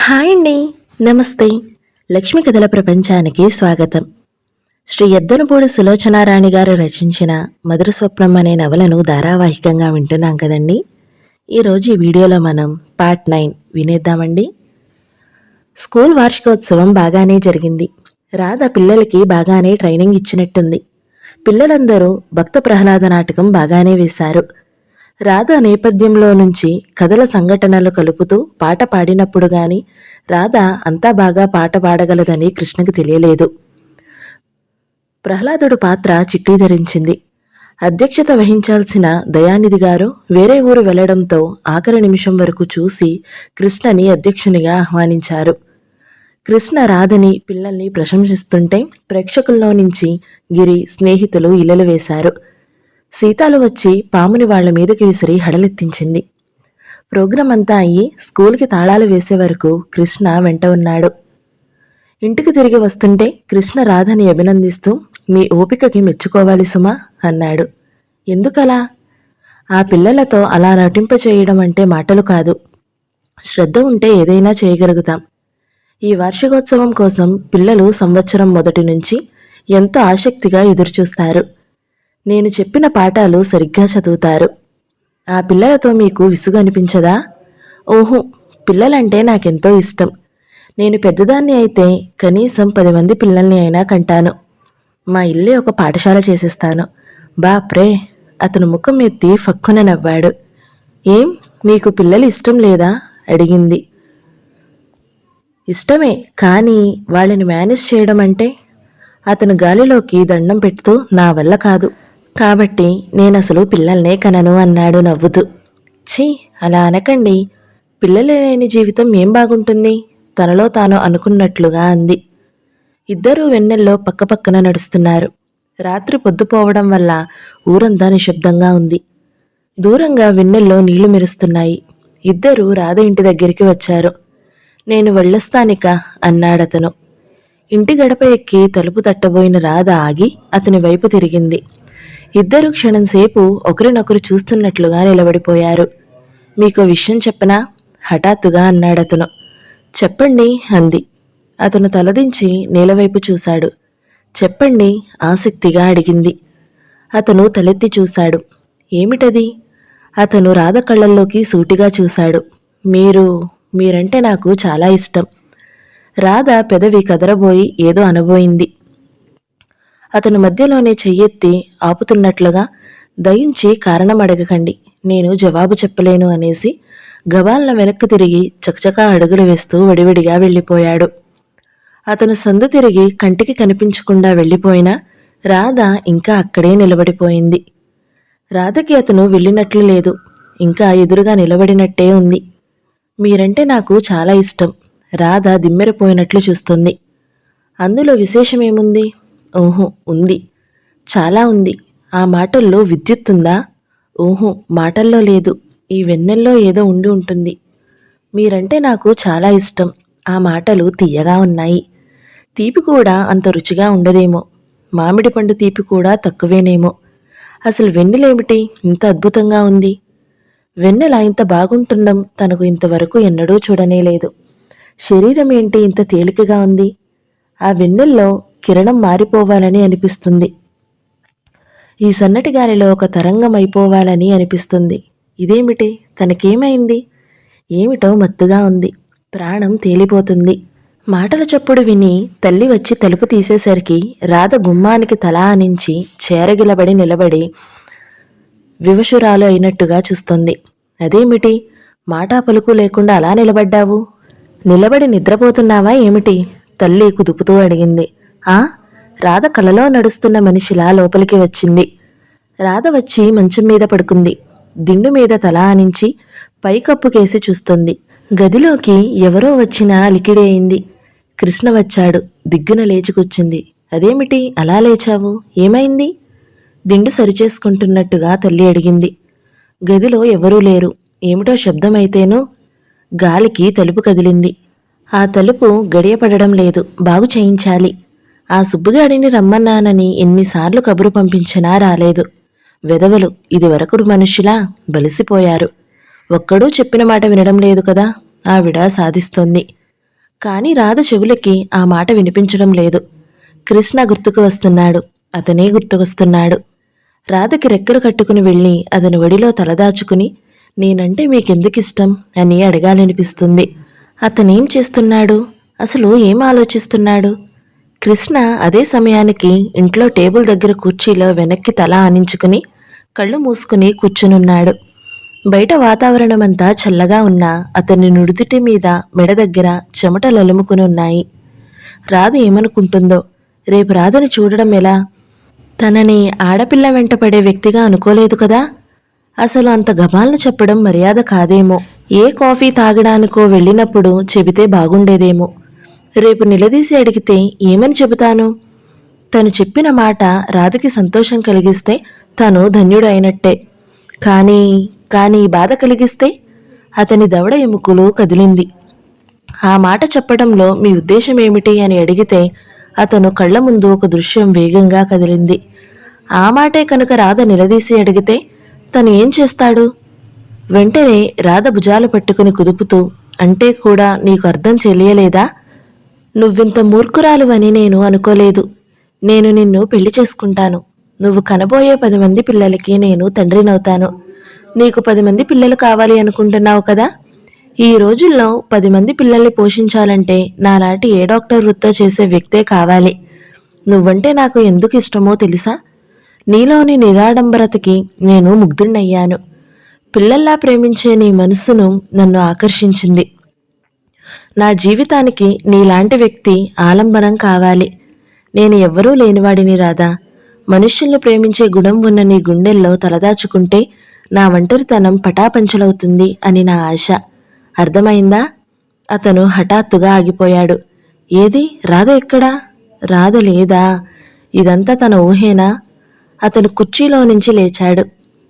Hi అండి. నమస్తే. లక్ష్మీ కథల ప్రపంచానికి స్వాగతం. శ్రీ ఎద్దనపూడి సులోచనారాణి గారు రచించిన మధుర స్వప్నం అనే నవలను ధారావాహికంగా వింటున్నాం కదండి. ఈరోజు ఈ వీడియోలో మనం పార్ట్ 9 వినేద్దామండి. స్కూల్ వార్షికోత్సవం బాగానే జరిగింది. రాధ పిల్లలకి బాగానే ట్రైనింగ్ ఇచ్చినట్టుంది. పిల్లలందరూ భక్త ప్రహ్లాద నాటకం బాగానే వేశారు. రాధ నేపథ్యంలో నుంచి కథల సంఘటనలు కలుపుతూ పాట పాడినప్పుడు గాని రాధ అంతా బాగా పాట పాడగలదని కృష్ణకి తెలియలేదు. ప్రహ్లాదుడు పాత్ర చిట్టి ధరించింది. అధ్యక్షత వహించాల్సిన దయానిధి గారు వేరే ఊరు వెళ్లడంతో ఆఖరి నిమిషం వరకు చూసి కృష్ణని అధ్యక్షునిగా ఆహ్వానించారు. కృష్ణ రాధని పిల్లల్ని ప్రశంసిస్తుంటే ప్రేక్షకుల్లో నుంచి గిరి స్నేహితులు ఇల్లలు వేశారు. సీతాలు వచ్చి పాముని వాళ్ల మీదకి విసిరి హడలెత్తించింది. ప్రోగ్రాం అంతా అయ్యి స్కూల్కి తాళాలు వేసే వరకు కృష్ణ వెంట ఉన్నాడు. ఇంటికి తిరిగి వస్తుంటే కృష్ణ రాధని అభినందిస్తూ మీ ఓపికకి మెచ్చుకోవాలి సుమా అన్నాడు. ఎందుకలా? ఆ పిల్లలతో అలా నటింపచేయడం అంటే మాటలు కాదు. శ్రద్ధ ఉంటే ఏదైనా చేయగలుగుతాం. ఈ వార్షికోత్సవం కోసం పిల్లలు సంవత్సరం మొదటి నుంచి ఎంతో ఆసక్తిగా ఎదురుచూస్తారు. నేను చెప్పిన పాఠాలు సరిగ్గా చదువుతారు. ఆ పిల్లలతో మీకు విసుగు అనిపించదా? ఓహో, పిల్లలంటే నాకెంతో ఇష్టం. నేను పెద్దదాన్ని అయితే కనీసం 10 మంది పిల్లల్ని అయినా కంటాను. మా ఇల్లే ఒక పాఠశాల చేసేస్తాను. బాప్రే! అతను ముఖం ఎత్తి ఫక్కున నవ్వాడు. ఏం, మీకు పిల్లలు ఇష్టం లేదా అడిగింది. ఇష్టమే, కానీ వాళ్ళని మేనేజ్ చేయడం అంటే అతను గాలిలోకి దండం పెడుతూ నా వల్ల కాదు. కాబట్టి నేనసలు పిల్లల్నే కనను అన్నాడు నవ్వుతూ. ఛీ, అలా అనకండి. పిల్లలు లేని జీవితం ఏం బాగుంటుంది తనలో తాను అనుకున్నట్లుగా అంది. ఇద్దరూ వెన్నెల్లో పక్కపక్కన నడుస్తున్నారు. రాత్రి పొద్దుపోవడం వల్ల ఊరంతా నిశ్శబ్దంగా ఉంది. దూరంగా వెన్నెల్లో నీళ్లు మెరుస్తున్నాయి. ఇద్దరూ రాధ ఇంటి దగ్గరికి వచ్చారు. నేను వెళ్ళొస్తానిక అన్నాడతను. ఇంటి గడప ఎక్కి తలుపు తట్టబోయిన రాధ ఆగి అతని వైపు తిరిగింది. ఇద్దరు క్షణంసేపు ఒకరినొకరు చూస్తున్నట్లుగా నిలబడిపోయారు. మీకో విషయం చెప్పనా? హఠాత్తుగా అన్నాడతను. చెప్పండి అంది. అతను తలదించి నేలవైపు చూశాడు. చెప్పండి ఆసక్తిగా అడిగింది. అతను తలెత్తి చూశాడు. ఏమిటది? అతను రాధ కళ్ళల్లోకి సూటిగా చూశాడు. మీరంటే నాకు చాలా ఇష్టం. రాధ పెదవి కదరబోయి ఏదో అనబోయింది. అతను మధ్యలోనే చెయ్యెత్తి ఆపుతున్నట్లుగా దయించి కారణం అడగకండి, నేను జవాబు చెప్పలేను అనేసి గబాల్న వెనక్కి తిరిగి చకచకా అడుగులు వేస్తూ వడివడిగా వెళ్ళిపోయాడు. అతను సందు తిరిగి కంటికి కనిపించకుండా వెళ్ళిపోయినా రాధ ఇంకా అక్కడే నిలబడిపోయింది. రాధకి అతను వెళ్ళినట్లు లేదు, ఇంకా ఎదురుగా నిలబడినట్టే ఉంది. మీరంటే నాకు చాలా ఇష్టం. రాధ దిమ్మెరపోయినట్లు చూస్తుంది. అందులో విశేషమేముంది? ఓహో, ఉంది, చాలా ఉంది. ఆ మాటల్లో విద్యుత్తుందా? ఓహో, మాటల్లో లేదు. ఈ వెన్నెల్లో ఏదో ఉండి ఉంటుంది. మీరంటే నాకు చాలా ఇష్టం. ఆ మాటలు తీయగా ఉన్నాయి. తీపి కూడా అంత రుచిగా ఉండదేమో. మామిడి పండు తీపి కూడా తక్కువేనేమో. అసలు వెన్నెలేమిటి ఇంత అద్భుతంగా ఉంది? వెన్నెల ఇంత బాగుంటుండం తనకు ఇంతవరకు ఎన్నడూ చూడనేలేదు. శరీరం ఏంటి ఇంత తేలికగా ఉంది? ఆ వెన్నెల్లో కిరణం మారిపోవాలని అనిపిస్తుంది. ఈ సన్నటి గాలిలో ఒక తరంగం అయిపోవాలని అనిపిస్తుంది. ఇదేమిటి? తనకేమైంది? ఏమిటో మత్తుగా ఉంది. ప్రాణం తేలిపోతుంది. మాటల చప్పుడు విని తల్లి వచ్చి తలుపు తీసేసరికి రాధ గుమ్మానికి తల ఆనించి చేరగిలబడి నిలబడి వివశురాలు అయినట్టుగా చూస్తుంది. అదేమిటి? మాటా పలుకు లేకుండా అలా నిలబడ్డావు? నిలబడి నిద్రపోతున్నావా ఏమిటి? తల్లి కుదుపుతూ అడిగింది. ఆ? రాధ కలలో నడుస్తున్న మనిషిలా లోపలికి వచ్చింది. రాధ వచ్చి మంచం మీద పడుకుంది. దిండు మీద తల ఆనించి పైకప్పుకేసి చూస్తుంది. గదిలోకి ఎవరో వచ్చినా అలికిడి అయింది. కృష్ణ వచ్చాడు. దిగ్గున లేచికొచ్చింది. అదేమిటి అలా లేచావు? ఏమైంది? దిండు సరిచేసుకుంటున్నట్టుగా తల్లి అడిగింది. గదిలో ఎవరూ లేరు. ఏమిటో శబ్దమైతేనూ గాలికి తలుపు కదిలింది. ఆ తలుపు గడియపడడం లేదు. బాగు చేయించాలి. ఆ సుబ్బుగాడిని రమ్మన్నానని ఎన్నిసార్లు కబురు పంపించినా రాలేదు. వెధవలు ఇదివరకుడు మనుషులా బలిసిపోయారు. ఒక్కడూ చెప్పిన మాట వినడం లేదు కదా. ఆవిడ సాధిస్తోంది. కాని రాధ చెవులకి ఆ మాట వినిపించడం లేదు. కృష్ణ గుర్తుకు వస్తున్నాడు. అతనే గుర్తుకొస్తున్నాడు. రాధకి రెక్కలు కట్టుకుని వెళ్ళి అతని ఒడిలో తలదాచుకుని నేనంటే మీకెందుకిష్టం అని అడగాలనిపిస్తుంది. అతనేం చేస్తున్నాడు? అసలు ఏం ఆలోచిస్తున్నాడు? కృష్ణ అదే సమయానికి ఇంట్లో టేబుల్ దగ్గర కుర్చీలో వెనక్కి తల ఆనించుకుని కళ్ళు మూసుకుని కూర్చునున్నాడు. బయట వాతావరణమంతా చల్లగా ఉన్నా అతని నుడితిటి మీద మెడ దగ్గర చెమటలు అలుముకుని ఉన్నాయి. రాధ ఏమనుకుంటుందో? రేపు రాధని చూడడం ఎలా? తనని ఆడపిల్ల వెంట పడే వ్యక్తిగా అనుకోలేదు కదా. అసలు అంత గబాలను చెప్పడం మర్యాద కాదేమో. ఏ కాఫీ తాగడానికో వెళ్ళినప్పుడు చెబితే బాగుండేదేమో. రేపు నిలదీసి అడిగితే ఏమని చెబుతాను? తను చెప్పిన మాట రాధకి సంతోషం కలిగిస్తే తను ధన్యుడు అయినట్టే. కానీ బాధ కలిగిస్తే? అతని దవడ ఎముకలు కదిలింది. ఆ మాట చెప్పడంలో మీ ఉద్దేశం ఏమిటి అని అడిగితే అతను కళ్ల ముందు ఒక దృశ్యం వేగంగా కదిలింది. ఆ మాటే కనుక రాధ నిలదీసి అడిగితే తను ఏం చేస్తాడు? వెంటనే రాధ భుజాలు పట్టుకుని కుదుపుతూ, అంటే కూడా నీకు అర్థం తెలియలేదా? నువ్వింత మూర్ఖురాలువని నేను అనుకోలేదు. నేను నిన్ను పెళ్లి చేసుకుంటాను. నువ్వు కనబోయే 10 మంది పిల్లలకి నేను తండ్రినవుతాను. నీకు 10 మంది పిల్లలు కావాలి అనుకుంటున్నావు కదా. ఈ రోజుల్లో 10 మంది పిల్లల్ని పోషించాలంటే నాలాంటి ఏ డాక్టర్ వృత్తో చేసే వ్యక్తే కావాలి. నువ్వంటే నాకు ఎందుకు ఇష్టమో తెలుసా? నీలోని నిరాడంబరతకి నేను ముగ్ధుణ్ణయ్యాను. పిల్లల్లా ప్రేమించే నీ మనస్సును నన్ను ఆకర్షించింది. నా జీవితానికి నీలాంటి వ్యక్తి ఆలంబనం కావాలి. నేను ఎవ్వరూ లేనివాడిని రాధా. మనుష్యుల్ని ప్రేమించే గుణం ఉన్న నీ గుండెల్లో తలదాచుకుంటే నా ఒంటరితనం పటాపంచలవుతుంది అని నా ఆశ. అర్థమైందా? అతను హఠాత్తుగా ఆగిపోయాడు. ఏది రాధ ఎక్కడా? రాధ లేదా? ఇదంతా తన ఊహేనా? అతను కుర్చీలో నుంచి లేచాడు.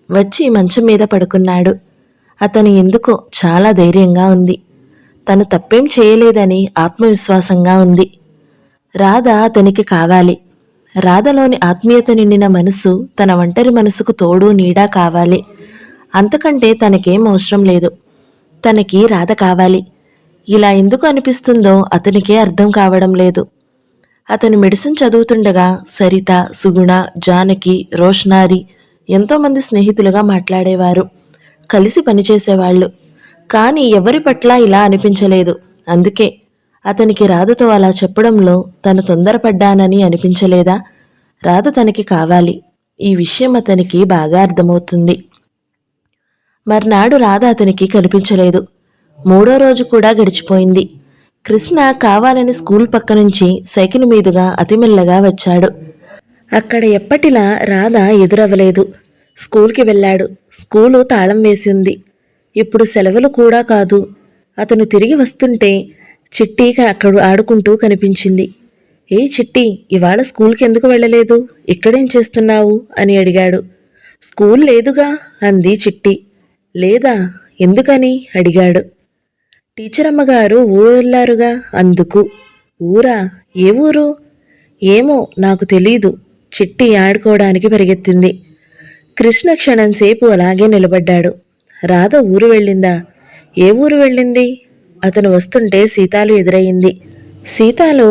వచ్చి మంచం మీద పడుకున్నాడు. అతను ఎందుకో చాలా ధైర్యంగా ఉంది. తను తప్పేం చేయలేదని ఆత్మవిశ్వాసంగా ఉంది. రాధ అతనికి కావాలి. రాధలోని ఆత్మీయత నిండిన మనసు తన ఒంటరి మనసుకు తోడు నీడా కావాలి. అంతకంటే తనకేం అవసరం లేదు. తనకి రాధ కావాలి. ఇలా ఎందుకు అనిపిస్తుందో అతనికే అర్థం కావడం లేదు. అతను మెడిసిన్ చదువుతుండగా సరిత, సుగుణ, జానకి, రోష్నారి ఎంతోమంది స్నేహితులుగా మాట్లాడేవారు. కలిసి పనిచేసేవాళ్లు. కానీ ఎవరి పట్ల ఇలా అనిపించలేదు. అందుకే అతనికి రాధతో అలా చెప్పడంలో తను తొందరపడ్డానని అనిపించలేదా? రాధ తనకి కావాలి. ఈ విషయం అతనికి బాగా అర్థమవుతుంది. మర్నాడు రాధ అతనికి కనిపించలేదు. 3వ రోజు కూడా గడిచిపోయింది. కృష్ణ కావాలని స్కూల్ పక్క నుంచి సైకిల్ మీదుగా అతిమెల్లగా వచ్చాడు. అక్కడ ఎప్పటిలా రాధ ఎదురవ్వలేదు. స్కూల్కి వెళ్ళాడు. స్కూలు తాళం వేసింది. ఇప్పుడు సెలవులు కూడా కాదు. అతను తిరిగి వస్తుంటే చిట్టి అక్కడ ఆడుకుంటూ కనిపించింది. ఏ చిట్టి, ఇవాళ స్కూల్కి ఎందుకు వెళ్ళలేదు? ఇక్కడేం చేస్తున్నావు అని అడిగాడు. స్కూల్ లేదుగా అంది చిట్టి. లేదా? ఎందుకని అడిగాడు. టీచర్ అమ్మగారు ఊరెళ్ళారుగా అందుకు. ఊరా? ఏ ఊరు? ఏమో నాకు తెలీదు. చిట్టి ఆడుకోవడానికి పరిగెత్తింది. కృష్ణ క్షణంసేపు అలాగే నిలబడ్డాడు. రాధ ఊరు వెళ్ళిందా? ఏ ఊరు వెళ్ళింది? అతను వస్తుంటే సీతాలు ఎదురయ్యింది. సీతాలు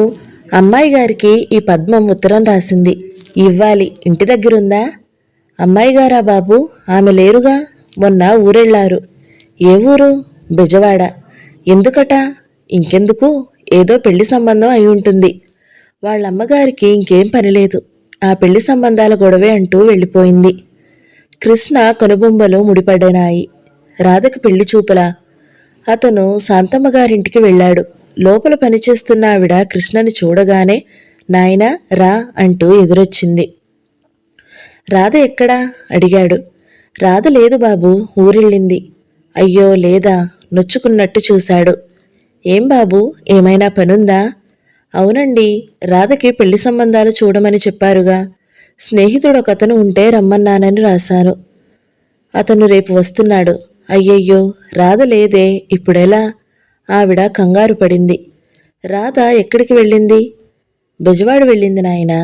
అమ్మాయి గారికి ఈ పద్మం ఉత్తరం రాసింది. ఇవ్వాలి. ఇంటి దగ్గరుందా? అమ్మాయి గారా బాబు? ఆమె లేరుగా. మొన్న ఊరెళ్ళారు. ఏ ఊరు? బెజవాడ. ఎందుకట? ఇంకెందుకు, ఏదో పెళ్లి సంబంధం అయి ఉంటుంది. వాళ్ళమ్మగారికి ఇంకేం పనిలేదు. ఆ పెళ్లి సంబంధాల గొడవే అంటూ వెళ్ళిపోయింది. కృష్ణ కనుబొమ్మలు ముడిపడినాయి. రాధకి పెళ్లి చూపులా? అతను శాంతమ్మగారింటికి వెళ్ళాడు. లోపల పనిచేస్తున్న ఆవిడ కృష్ణని చూడగానే నాయనా రా అంటూ ఎదురొచ్చింది. రాధ ఎక్కడా అడిగాడు. రాధ లేదు బాబు, ఊరెళ్ళింది. అయ్యో లేదా? నొచ్చుకున్నట్టు చూశాడు. ఏం బాబు, ఏమైనా పనుందా? అవునండి, రాధకి పెళ్లి సంబంధాలు చూడమని చెప్పారుగా. స్నేహితుడొకతను ఉంటే రమ్మన్నానని రాశాను. అతను రేపు వస్తున్నాడు. అయ్యయ్యో, రాధ లేదే, ఇప్పుడెలా? ఆవిడ కంగారు పడింది. రాధ ఎక్కడికి వెళ్ళింది? బెజవాడ వెళ్ళింది నాయనా.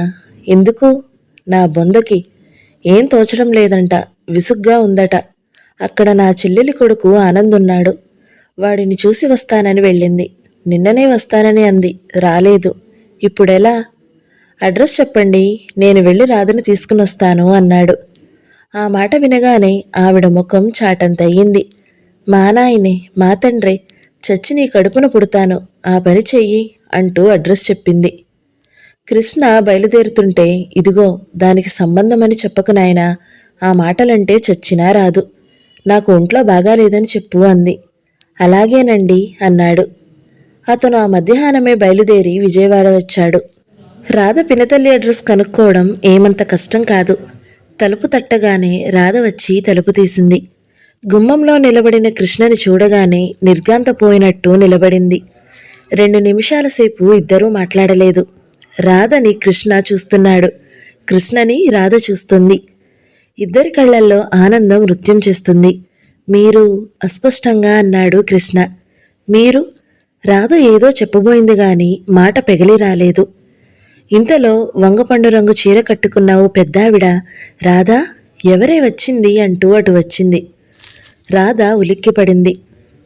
ఎందుకు? నా బొందకి. ఏం తోచడం లేదంట, విసుగ్గా ఉందట. అక్కడ నా చెల్లెలి కొడుకు ఆనందున్నాడు. వాడిని చూసి వస్తానని వెళ్ళింది. నిన్ననే వస్తానని అంది, రాలేదు. ఇప్పుడెలా? అడ్రస్ చెప్పండి, నేను వెళ్ళి రాధని తీసుకుని వస్తాను అన్నాడు. ఆ మాట వినగానే ఆవిడ ముఖం చాటంతయ్యింది. మా నాయనే, మా తండ్రే, చచ్చి నీ కడుపున పుడతాను, ఆ పని చెయ్యి అంటూ అడ్రస్ చెప్పింది. కృష్ణ బయలుదేరుతుంటే, ఇదిగో దానికి సంబంధమని చెప్పకు నాయనా, ఆ మాటలంటే చచ్చినా రాదు, నాకు ఒంట్లో బాగాలేదని చెప్పు అంది. అలాగేనండి అన్నాడు. అతను ఆ మధ్యాహ్నమే బయలుదేరి విజయవాడ వచ్చాడు. రాధ పినతల్లి అడ్రస్ కనుక్కోవడం ఏమంత కష్టం కాదు. తలుపు తట్టగానే రాధ వచ్చి తలుపు తీసింది. గుమ్మంలో నిలబడిన కృష్ణని చూడగానే నిర్ఘాంతపోయినట్టు నిలబడింది. 2 నిమిషాల సేపు ఇద్దరూ మాట్లాడలేదు. రాధని కృష్ణ చూస్తున్నాడు, కృష్ణని రాధ చూస్తుంది. ఇద్దరి కళ్లల్లో ఆనందం నృత్యం చేస్తుంది. మీరు అస్పష్టంగా అన్నాడు కృష్ణ. మీరు? రాధ ఏదో చెప్పబోయింది గాని మాట పెగలి రాలేదు. ఇంతలో వంగపండు రంగు చీర కట్టుకున్నావు పెద్దావిడ, రాధా ఎవరే వచ్చింది అంటూ అటు వచ్చింది. రాధ ఉలిక్కిపడింది.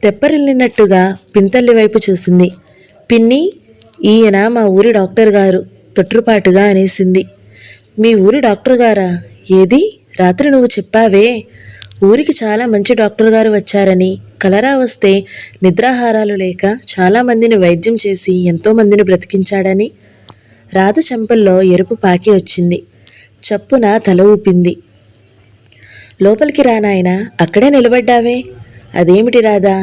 తెప్పరిల్లినట్టుగా పింతల్లి వైపు చూసింది. పిన్ని, ఈయన మా ఊరి డాక్టర్ గారు తొట్రుపాటుగా అనేసింది. మీ ఊరి డాక్టర్ గారా? ఏది, రాత్రి నువ్వు చెప్పావే, ఊరికి చాలా మంచి డాక్టర్ గారు వచ్చారని, కలరా వస్తే నిద్రాహారాలు లేక చాలామందిని వైద్యం చేసి ఎంతోమందిని బ్రతికించాడని. రాధ చెంపల్లో ఎరుపు పాకి వచ్చింది. చప్పున తల ఊపింది. లోపలికి రానాయనా, అక్కడే నిలబడ్డావే, అదేమిటి రాధా,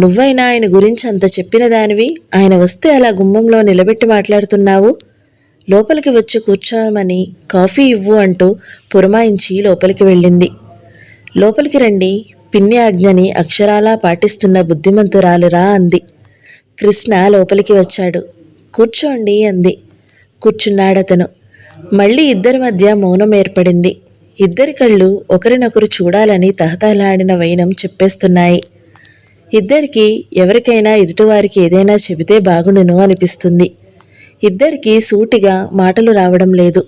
నువ్వైనా ఆయన గురించి అంత చెప్పిన దానివి, ఆయన వస్తే అలా గుమ్మంలో నిలబెట్టి మాట్లాడుతున్నావు? లోపలికి వచ్చి కూర్చోమని కాఫీ ఇవ్వు అంటూ పురమాయించి లోపలికి వెళ్ళింది. లోపలికి రండి, పిన్ని ఆజ్ఞని అక్షరాలా పాటిస్తున్న బుద్ధిమంతురాలురా అంది. కృష్ణ లోపలికి వచ్చాడు. కూర్చోండి అంది. కూర్చున్నాడతను. మళ్ళీ ఇద్దరి మధ్య మౌనం ఏర్పడింది. ఇద్దరి కళ్ళు ఒకరినొకరు చూడాలని తహతహలాడిన వైనం చెప్పేస్తున్నాయి. ఇద్దరికీ ఎవరికైనా ఎదుటివారికి ఏదైనా చెబితే బాగుండును అనిపిస్తుంది. ఇద్దరికీ సూటిగా మాటలు రావడం లేదు.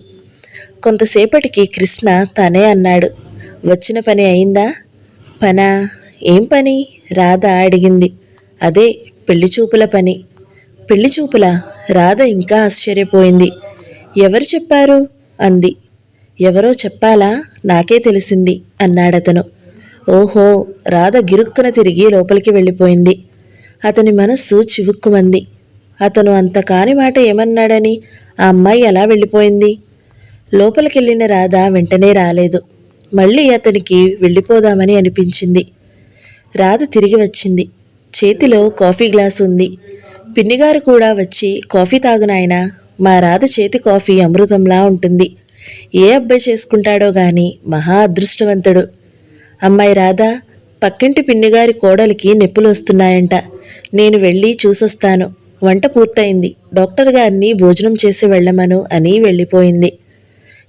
కొంతసేపటికి కృష్ణ తనే అన్నాడు, వచ్చిన పని అయిందా? పనా? ఏం పని? రాధ అడిగింది. అదే పెళ్లిచూపుల పని. పెళ్లిచూపులా? రాధ ఇంకా ఆశ్చర్యపోయింది. ఎవరు చెప్పారు అంది. ఎవరో చెప్పాలా, నాకే తెలిసింది అన్నాడతను. ఓహో, రాధ గిరుక్కున తిరిగి లోపలికి వెళ్ళిపోయింది. అతని మనస్సు చివుక్కుమంది. అతను అంత కాని మాట ఏమన్నాడని ఆ అమ్మాయి ఎలా వెళ్ళిపోయింది? లోపలికెళ్ళిన రాధ వెంటనే రాలేదు. మళ్ళీ అతనికి వెళ్ళిపోదామని అనిపించింది. రాధ తిరిగి వచ్చింది. చేతిలో కాఫీ గ్లాసు ఉంది. పిన్నిగారు కూడా వచ్చి, కాఫీ తాగునాయనా, మా రాధ చేతి కాఫీ అమృతంలా ఉంటుంది, ఏ అబ్బాయి చేసుకుంటాడో గాని మహా అదృష్టవంతుడు. అమ్మాయి రాధా, పక్కింటి పిన్నిగారి కోడలికి నొప్పులు వస్తున్నాయంట, నేను వెళ్ళి చూసొస్తాను, వంట పూర్తయింది, డాక్టర్ గారిని భోజనం చేసి వెళ్ళమను అని వెళ్ళిపోయింది.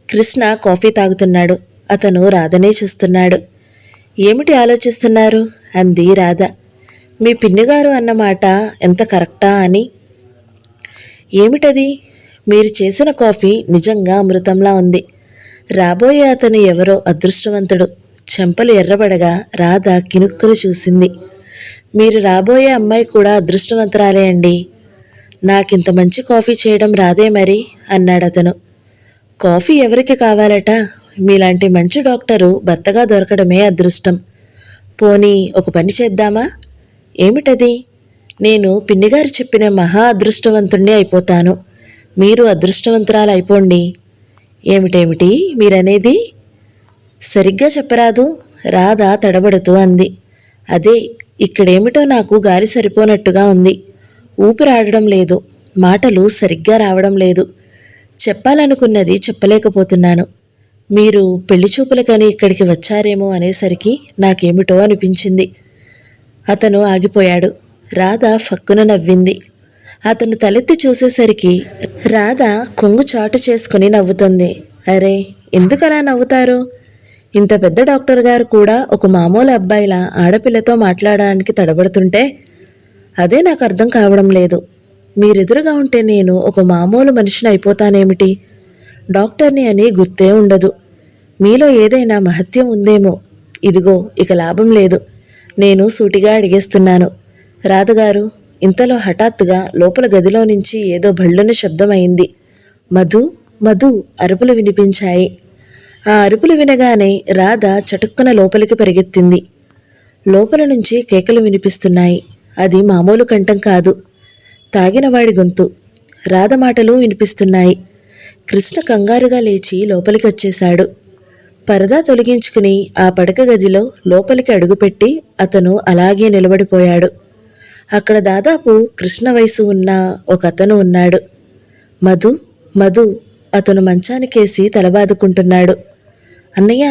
కృష్ణ కాఫీ తాగుతున్నాడు. అతను రాధనే చూస్తున్నాడు. ఏమిటి ఆలోచిస్తున్నారు అంది రాధ. మీ పిన్నిగారు అన్నమాట ఎంత కరెక్టా అని. ఏమిటది? మీరు చేసిన కాఫీ నిజంగా అమృతంలా ఉంది. రాబోయే అతను ఎవరో అదృష్టవంతుడు. చెంపలు ఎర్రబడగా రాధ కినుక్కును చూసింది. మీరు రాబోయే అమ్మాయి కూడా అదృష్టవంతురాలే అండి. నాకింత మంచి కాఫీ చేయడం రాదే మరి అన్నాడతను. కాఫీ ఎవరికి కావాలట? మీలాంటి మంచి డాక్టరు భర్తగా దొరకడమే అదృష్టం. పోనీ ఒక పని చేద్దామా? ఏమిటది? నేను పిన్నిగారు చెప్పిన మహా అదృష్టవంతుణ్ణి అయిపోతాను, మీరు అదృష్టవంతురాలు అయిపోండి. ఏమిటేమిటి మీరనేది? సరిగ్గా చెప్పరాదు రాధ తడబడుతూ అంది. అదే, ఇక్కడేమిటో నాకు గాలి సరిపోనట్టుగా ఉంది, ఊపిరాడడం లేదు, మాటలు సరిగ్గా రావడం లేదు, చెప్పాలనుకున్నది చెప్పలేకపోతున్నాను. మీరు పెళ్లిచూపులకని ఇక్కడికి వచ్చారేమో అనేసరికి నాకేమిటో అనిపించింది. అతను ఆగిపోయాడు. రాధ ఫక్కున నవ్వింది. అతను తలెత్తి చూసేసరికి రాధ కొంగు చాటు చేసుకుని నవ్వుతుంది. అరే, ఎందుకలా నవ్వుతారు? ఇంత పెద్ద డాక్టర్ గారు కూడా ఒక మామూలు అబ్బాయిలా ఆడపిల్లతో మాట్లాడడానికి తడబడుతుంటే అదే నాకు అర్థం కావడం లేదు. మీరెదురుగా ఉంటే నేను ఒక మామూలు మనిషిని అయిపోతానేమిటి? డాక్టర్ని అని గుర్తే ఉండదు. మీలో ఏదైనా మహత్యం ఉందేమో. ఇదిగో, ఇక లాభం లేదు. నేను సూటిగా అడిగేస్తున్నాను. రాధగారు, ఇంతలో హఠాత్తుగా లోపల గదిలో నుంచి ఏదో భళ్ళున శబ్దమైంది. మధు మధు అరుపులు వినిపించాయి. ఆ అరుపులు వినగానే రాధ చటుక్కున లోపలికి పరిగెత్తింది. లోపల నుంచి కేకలు వినిపిస్తున్నాయి. అది మామూలు కంఠం కాదు, తాగినవాడి గొంతు. రాధ మాటలు వినిపిస్తున్నాయి. కృష్ణ కంగారుగా లేచి లోపలికి వచ్చేశాడు. పరదా తొలగించుకుని ఆ పడక గదిలో లోపలికి అడుగుపెట్టి అతను అలాగే నిలబడిపోయాడు. అక్కడ దాదాపు కృష్ణ వయసు ఉన్న ఒక అతను ఉన్నాడు. మధు మధు అతను మంచానికేసి తలబాదుకుంటున్నాడు. అన్నయ్య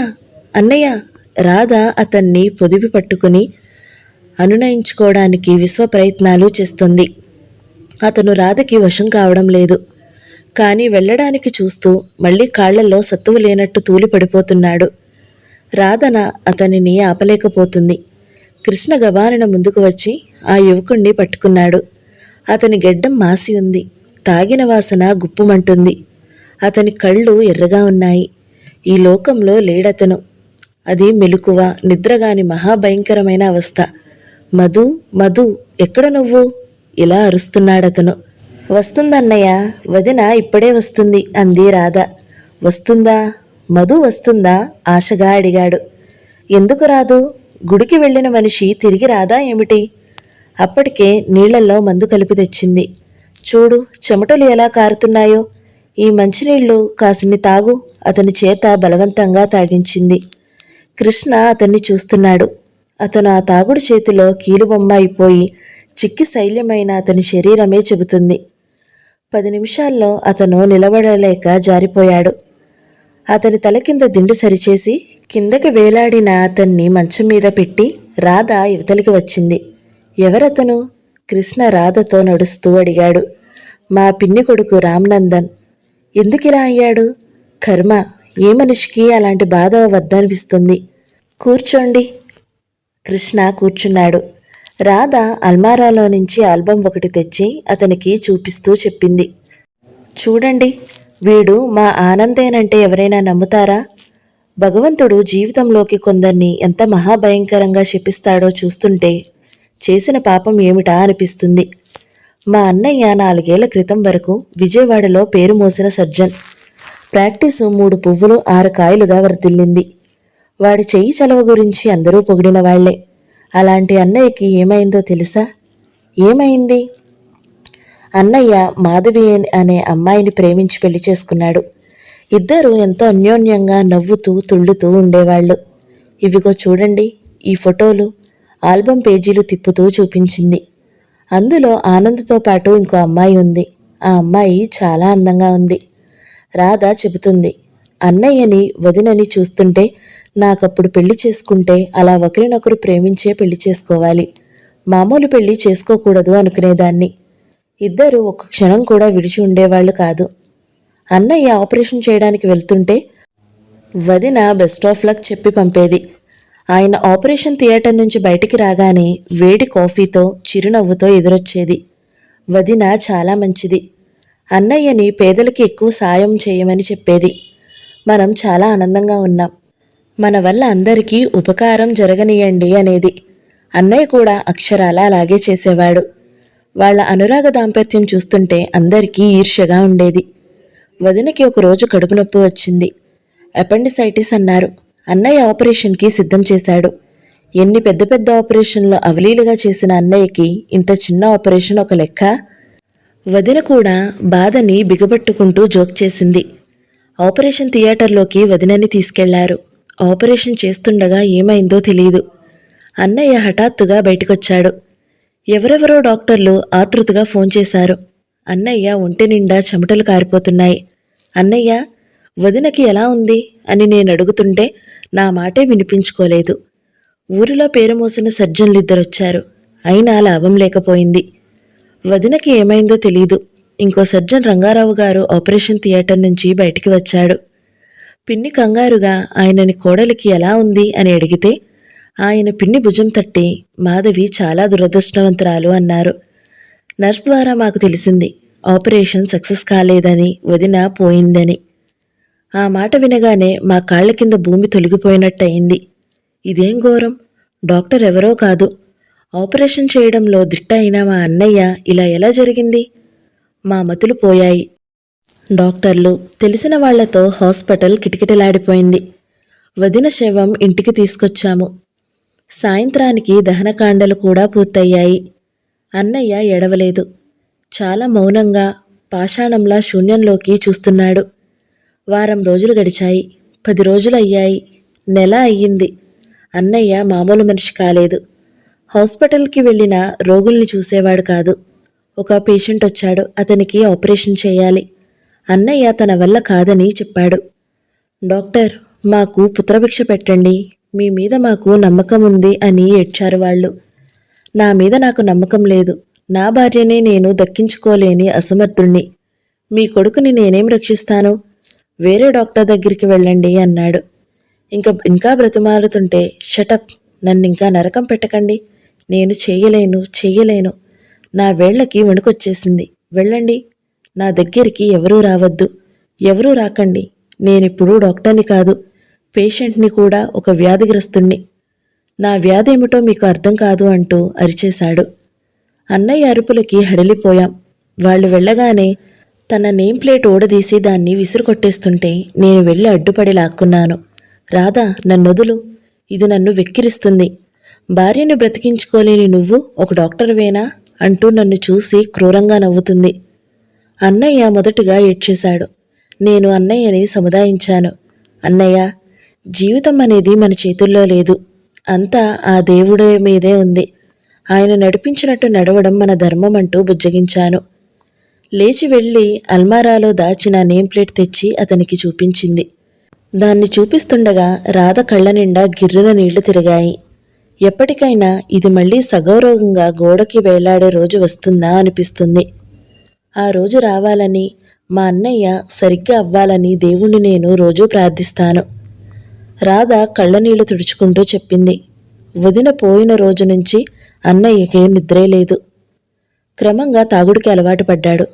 అన్నయ్య. రాధ అతన్ని పొదివి పట్టుకుని అనునయించుకోవడానికి విశ్వ ప్రయత్నాలు చేస్తుంది. అతను రాధకి వశం కావడం లేదు. కానీ వెళ్ళడానికి చూస్తూ మళ్ళీ కాళ్లలో సత్తువు లేనట్టు తూలి పడిపోతున్నాడు. రాధన అతనిని ఆపలేకపోతుంది. కృష్ణ గబాలన ముందుకు వచ్చి ఆ యువకుణ్ణి పట్టుకున్నాడు. అతని గెడ్డం మాసి ఉంది. తాగిన వాసన గుప్పుమంటుంది. అతని కళ్ళు ఎర్రగా ఉన్నాయి. ఈ లోకంలో లేడతను. అది మెలకువ, నిద్రగాని మహాభయంకరమైన అవస్థ. మధు మధు ఎక్కడ నువ్వు? ఇలా అరుస్తున్నాడతను. వస్తుందన్నయ్య, వదిన ఇప్పుడే వస్తుంది అంది రాధ. వస్తుందా? మధు వస్తుందా? ఆశగా అడిగాడు. ఎందుకు రాదు? గుడికి వెళ్ళిన మనిషి తిరిగి రాదా ఏమిటి? అప్పటికే నీళ్లల్లో మందు కలిపి తెచ్చింది. చూడు చెమటలు ఎలా కారుతున్నాయో. ఈ మంచినీళ్లు కాసిని తాగు. అతని చేత బలవంతంగా తాగించింది. కృష్ణ అతన్ని చూస్తున్నాడు. అతను ఆ తాగుడు చేతిలో కీలుబొమ్మ అయిపోయి చిక్కి శైల్యమైన అతని శరీరమే చెబుతుంది. 10 నిమిషాల్లో అతను నిలబడలేక జారిపోయాడు. అతని తల కింద దిండు సరిచేసి కిందకి వేలాడిన అతన్ని మంచం మీద పెట్టి రాధ యువతలికి వచ్చింది. ఎవరతను? కృష్ణ రాధతో నడుస్తూ అడిగాడు. మా పిన్ని కొడుకు రామ్నందన్. ఎందుకిలా అయ్యాడు? కర్మ, ఏ మనిషికి అలాంటి బాధ వద్దనిపిస్తుంది. కూర్చోండి. కృష్ణ కూర్చున్నాడు. రాధ అల్మారాలో నుంచి ఆల్బం ఒకటి తెచ్చి అతనికి చూపిస్తూ చెప్పింది. చూడండి, వీడు మా ఆనందేనంటే ఎవరైనా నమ్ముతారా? భగవంతుడు జీవితంలోకి కొందరిని ఎంత మహాభయంకరంగా శపిస్తాడో చూస్తుంటే చేసిన పాపం ఏమిటా అనిపిస్తుంది. మా అన్నయ్య 4 ఏళ్ల క్రితం వరకు విజయవాడలో పేరు మోసిన సర్జన్. ప్రాక్టీసు 3 పువ్వులు 6 కాయలుగా వర్ధిల్లింది. వాడి చెయ్యి చలవ గురించి అందరూ పొగిడిన వాళ్లే. అలాంటి అన్నయ్యకి ఏమైందో తెలుసా? ఏమైంది? అన్నయ్య మాధవి అనే అమ్మాయిని ప్రేమించి పెళ్లి చేసుకున్నాడు. ఇద్దరూ ఎంతో అన్యోన్యంగా నవ్వుతూ తుళ్ళుతూ ఉండేవాళ్లు. ఇవిగో చూడండి ఈ ఫోటోలు. ఆల్బం పేజీలు తిప్పుతూ చూపించింది. అందులో ఆనంద్తో పాటు ఇంకో అమ్మాయి ఉంది. ఆ అమ్మాయి చాలా అందంగా ఉంది. రాధ చెబుతుంది. అన్నయ్యని వదినని చూస్తుంటే నాకప్పుడు పెళ్లి చేసుకుంటే అలా ఒకరినొకరు ప్రేమించే పెళ్లి చేసుకోవాలి, మామూలు పెళ్లి చేసుకోకూడదు అనుకునేదాన్ని. ఇద్దరు ఒక్క క్షణం కూడా విడిచి ఉండేవాళ్లు కాదు. అన్నయ్య ఆపరేషన్ చేయడానికి వెళ్తుంటే వదిన బెస్ట్ ఆఫ్ లక్ చెప్పి పంపేది. ఆయన ఆపరేషన్ థియేటర్ నుంచి బయటికి రాగానే వేడి కాఫీతో చిరునవ్వుతో ఎదురొచ్చేది. వదిన చాలా మంచిది. అన్నయ్యని పేదలకి ఎక్కువ సాయం చేయమని చెప్పేది. మనం చాలా ఆనందంగా ఉన్నాం. మన వల్ల అందరికీ ఉపకారం జరగనీయండి అనేది. అన్నయ్య కూడా అక్షరాల అలాగే చేసేవాడు. వాళ్ల అనురాగ దాంపత్యం చూస్తుంటే అందరికీ ఈర్ష్యగా ఉండేది. వదినకి ఒకరోజు కడుపు నొప్పి వచ్చింది. అపెండిసైటిస్ అన్నారు. అన్నయ్య ఆపరేషన్కి సిద్ధం చేశాడు. ఎన్ని పెద్ద పెద్ద ఆపరేషన్లు అవలీలుగా చేసిన అన్నయ్యకి ఇంత చిన్న ఆపరేషన్ ఒక లెక్క? వదిన కూడా బాధని బిగబట్టుకుంటూ జోక్ చేసింది. ఆపరేషన్ థియేటర్లోకి వదినని తీసుకెళ్లారు. ఆపరేషన్ చేస్తుండగా ఏమైందో తెలియదు. అన్నయ్య హఠాత్తుగా బయటకొచ్చాడు. ఎవరెవరో డాక్టర్లు ఆతృతగా ఫోన్ చేశారు. అన్నయ్య ఒంటి నిండా చెమటలు కారిపోతున్నాయి. అన్నయ్య, వదినకి ఎలా ఉంది అని నేను అడుగుతుంటే నా మాటే వినిపించుకోలేదు. ఊరిలో పేరు మోసిన సర్జన్లిద్దరొచ్చారు. అయినా లాభం లేకపోయింది. వదినకి ఏమైందో తెలీదు. ఇంకో సర్జన్ రంగారావు గారు ఆపరేషన్ థియేటర్ నుంచి బయటికి వచ్చాడు. పిన్ని కంగారుగా ఆయనని కోడలికి ఎలా ఉంది అని అడిగితే ఆయన పిన్ని భుజం తట్టి మాధవి చాలా దురదృష్టవంతురాలు అన్నారు. నర్స్ ద్వారా మాకు తెలిసింది ఆపరేషన్ సక్సెస్ కాలేదని, వదిన పోయిందని. ఆ మాట వినగానే మా కాళ్ల కింద భూమి తొలగిపోయినట్టయింది. ఇదేం ఘోరం! డాక్టర్ ఎవరో కాదు, ఆపరేషన్ చేయడంలో దిట్ట అయిన మా అన్నయ్య ఇలా ఎలా జరిగింది? మా మతులు పోయాయి. డాక్టర్లు, తెలిసిన వాళ్లతో హాస్పిటల్ కిటకిటలాడిపోయింది. వదిన శవం ఇంటికి తీసుకొచ్చాము. సాయంత్రానికి దహనకాండలు కూడా పూర్తయ్యాయి. అన్నయ్య ఎడవలేదు. చాలా మౌనంగా, పాషాణంలా శూన్యంలోకి చూస్తున్నాడు. వారం రోజులు గడిచాయి. 10 రోజులయ్యాయి. నెల అయ్యింది. అన్నయ్య మామూలు మనిషి కాలేదు. హాస్పిటల్కి వెళ్ళిన రోగుల్ని చూసేవాడు కాదు. ఒక పేషెంట్ వచ్చాడు. అతనికి ఆపరేషన్ చేయాలి. అన్నయ్య తన వల్ల కాదని చెప్పాడు. డాక్టర్, మాకు పుత్రభిక్ష పెట్టండి, మీ మీద మాకు నమ్మకం ఉంది అని ఏడ్చారు వాళ్ళు. నా మీద నాకు నమ్మకం లేదు. నా భార్యనే నేను దక్కించుకోలేని అసమర్థుణ్ణి. మీ కొడుకుని నేనేం రక్షిస్తాను? వేరే డాక్టర్ దగ్గరికి వెళ్ళండి అన్నాడు. ఇంకా బ్రతిమాలుతుంటే, షటప్, నన్నింకా నరకం పెట్టకండి, నేను చెయ్యలేను, నా వేళ్లకి వణుకొచ్చేసింది, వెళ్ళండి, నా దగ్గరికి ఎవరూ రావద్దు, ఎవరూ రాకండి, నేనిప్పుడు డాక్టర్ని కాదు, పేషెంట్ని కూడా, ఒక వ్యాధిగ్రస్తుణ్ణి, నా వ్యాధేమిటో మీకు అర్థం కాదు అంటూ అరిచేశాడు. అన్నయ్య అరుపులకి హడలిపోయాం. వాళ్ళు వెళ్ళగానే తన నేమ్ ప్లేట్ ఓడదీసి దాన్ని విసురుకొట్టేస్తుంటే నేను వెళ్ళి అడ్డుపడి లాక్కున్నాను. రాధా, నన్నొదులు, ఇది నన్ను వెక్కిరిస్తుంది. భార్యను బ్రతికించుకోలేని నువ్వు ఒక డాక్టర్వేనా అంటూ నన్ను చూసి క్రూరంగా నవ్వుతుంది. అన్నయ్య మొదటగా ఏడ్చేశాడు. నేను అన్నయ్యని సముదాయించాను. అన్నయ్య, జీవితం అనేది మన చేతుల్లో లేదు. అంతా ఆ దేవుడి మీదే ఉంది. ఆయన నడిపించినట్టు నడవడం మన ధర్మం అంటూ బుజ్జగించాను. లేచి వెళ్ళి అల్మారాలో దాచిన నేమ్ ప్లేట్ తెచ్చి అతనికి చూపించింది. దాన్ని చూపిస్తుండగా రాధ కళ్ళ నిండా గిర్రున నీళ్లు తిరిగాయి. ఎప్పటికైనా ఇది మళ్లీ సగౌరవంగా గోడకి వేలాడే రోజు వస్తుందా అనిపిస్తుంది. ఆ రోజు రావాలని, మా అన్నయ్య సరిగ్గా అవ్వాలని దేవుణ్ణి నేను రోజూ ప్రార్థిస్తాను. రాధ కళ్ళనీళ్లు తుడుచుకుంటూ చెప్పింది. వదిన పోయిన రోజు నుంచి అన్నయ్యకి నిద్రే లేదు. క్రమంగా తాగుడికి అలవాటు పడ్డాడు.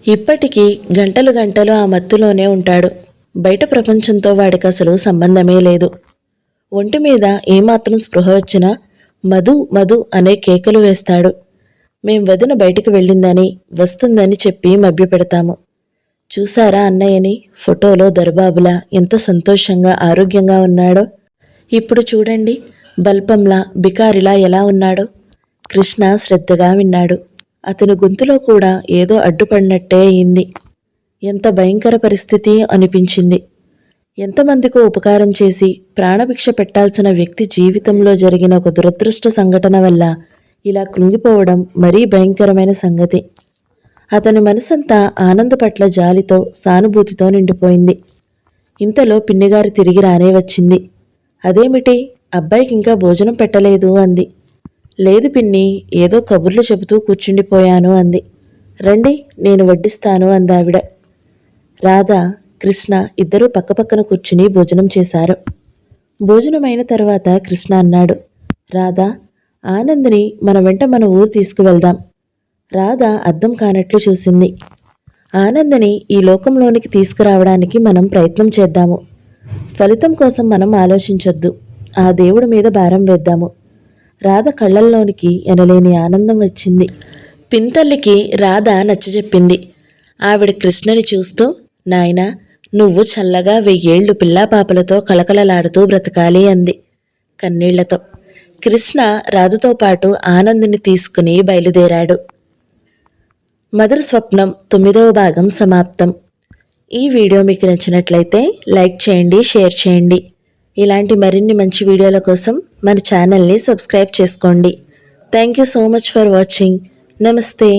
ఇప్పటికీ గంటలు గంటలు ఆ మత్తులోనే ఉంటాడు. బయట ప్రపంచంతో వాడికి అసలు సంబంధమే లేదు. ఒంటి మీద ఏమాత్రం స్పృహ వచ్చినా మధు మధు అనే కేకలు వేస్తాడు. మేం వదిన బయటికి వెళ్ళిందని, వస్తుందని చెప్పి మభ్యపెడతాము. చూసారా అన్నయ్యని? ఫోటోలో దర్బాబులా ఎంత సంతోషంగా ఆరోగ్యంగా ఉన్నాడో. ఇప్పుడు చూడండి, బల్పంలా బికారిలా ఎలా ఉన్నాడో. కృష్ణ శ్రద్ధగా విన్నాడు. అతని గొంతులో కూడా ఏదో అడ్డుపడినట్టే అయింది. ఎంత భయంకర పరిస్థితి అనిపించింది. ఎంతమందికో ఉపకారం చేసి ప్రాణభిక్ష పెట్టాల్సిన వ్యక్తి జీవితంలో జరిగిన ఒక దురదృష్ట సంఘటన వల్ల ఇలా కృంగిపోవడం మరీ భయంకరమైన సంగతి. అతని మనసంతా ఆనంద పట్ల జాలితో, సానుభూతితో నిండిపోయింది. ఇంతలో పిన్నిగారు తిరిగి రానే వచ్చింది. అదేమిటి, అబ్బాయికి ఇంకా భోజనం పెట్టలేదు అంది. లేదు పిన్ని, ఏదో కబుర్లు చెబుతూ కూర్చుండిపోయాను అంది. రండి, నేను వడ్డిస్తాను అందావిడ. రాధ, కృష్ణ ఇద్దరూ పక్కపక్కన కూర్చుని భోజనం చేశారు. భోజనమైన తర్వాత కృష్ణ అన్నాడు, రాధా, ఆనంద్ని మన వెంట మన ఊరు తీసుకువెళ్దాం. రాధ అర్థం కానట్లు చూసింది. ఆనందని ఈ లోకంలోనికి తీసుకురావడానికి మనం ప్రయత్నం చేద్దాము. ఫలితం కోసం మనం ఆలోచించొద్దు. ఆ దేవుడి మీద భారం వేద్దాము. రాధ కళ్ళల్లోనికి ఎనలేని ఆనందం వచ్చింది. పింతల్లికి రాధ నచ్చజెప్పింది. ఆవిడ కృష్ణని చూస్తూ, నాయనా, నువ్వు చల్లగా 1000 ఏళ్లు పిల్లాపాపలతో కళకళలాడుతూ బ్రతకాలి అంది కన్నీళ్లతో. కృష్ణ రాధతో పాటు ఆనందిని తీసుకుని బయలుదేరాడు. మదర్ స్వప్నం 9వ భాగం సమాప్తం. ఈ వీడియో మీకు నచ్చినట్లయితే లైక్ చేయండి, షేర్ చేయండి. ఇలాంటి మరిన్ని మంచి వీడియోల కోసం మన ఛానల్ని సబ్స్క్రైబ్ చేసుకోండి. Thank you so much for watching. నమస్తే.